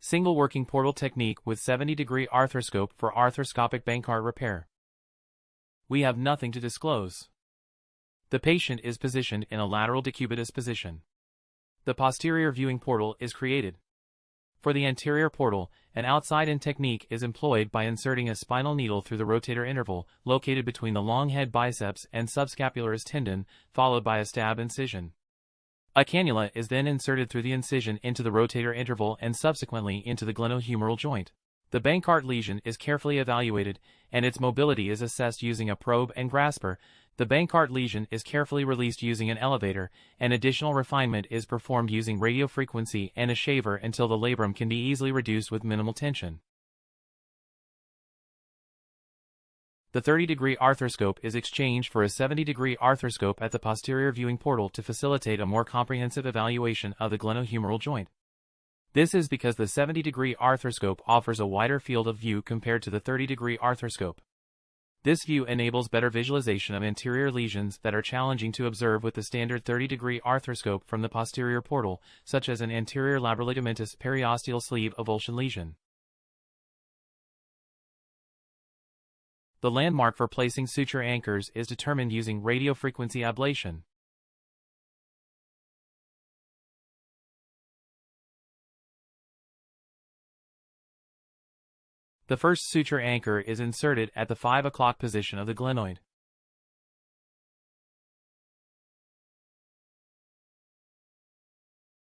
Single working portal technique with 70-degree arthroscope for arthroscopic Bankart repair. We have nothing to disclose. The patient is positioned in a lateral decubitus position. The posterior viewing portal is created. For the anterior portal, an outside-in technique is employed by inserting a spinal needle through the rotator interval located between the long head biceps and subscapularis tendon, followed by a stab incision. A cannula is then inserted through the incision into the rotator interval and subsequently into the glenohumeral joint. The Bankart lesion is carefully evaluated, and its mobility is assessed using a probe and grasper. The Bankart lesion is carefully released using an elevator, and additional refinement is performed using radiofrequency and a shaver until the labrum can be easily reduced with minimal tension. The 30-degree arthroscope is exchanged for a 70-degree arthroscope at the posterior viewing portal to facilitate a more comprehensive evaluation of the glenohumeral joint. This is because the 70-degree arthroscope offers a wider field of view compared to the 30-degree arthroscope. This view enables better visualization of anterior lesions that are challenging to observe with the standard 30-degree arthroscope from the posterior portal, such as an anterior labroligamentous periosteal sleeve avulsion lesion. The landmark for placing suture anchors is determined using radiofrequency ablation. The first suture anchor is inserted at the 5 o'clock position of the glenoid.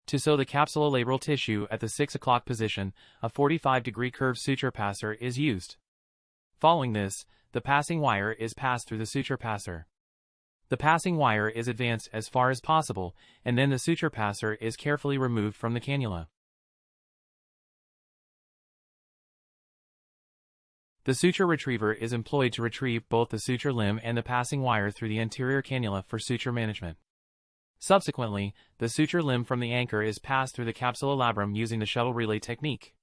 To sew the capsulolabral tissue at the 6 o'clock position, a 45-degree curved suture passer is used. Following this, the passing wire is passed through the suture passer. The passing wire is advanced as far as possible, and then the suture passer is carefully removed from the cannula. The suture retriever is employed to retrieve both the suture limb and the passing wire through the anterior cannula for suture management. Subsequently, the suture limb from the anchor is passed through the capsulolabrum using the shuttle relay technique.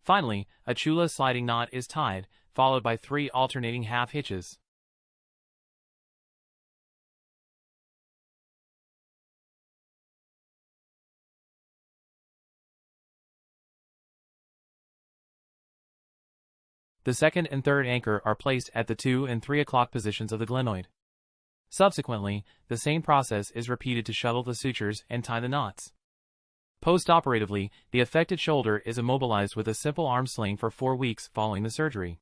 Finally, a chula sliding knot is tied, followed by 3 alternating half hitches. The second and third anchor are placed at the 2 and 3 o'clock positions of the glenoid. Subsequently, the same process is repeated to shuttle the sutures and tie the knots. Post-operatively, the affected shoulder is immobilized with a simple arm sling for 4 weeks following the surgery.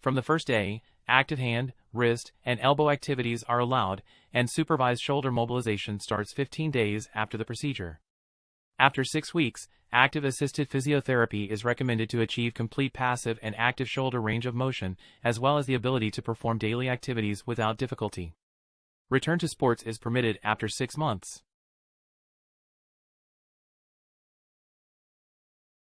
From the first day, active hand, wrist, and elbow activities are allowed, and supervised shoulder mobilization starts 15 days after the procedure. After 6 weeks, active assisted physiotherapy is recommended to achieve complete passive and active shoulder range of motion, as well as the ability to perform daily activities without difficulty. Return to sports is permitted after 6 months.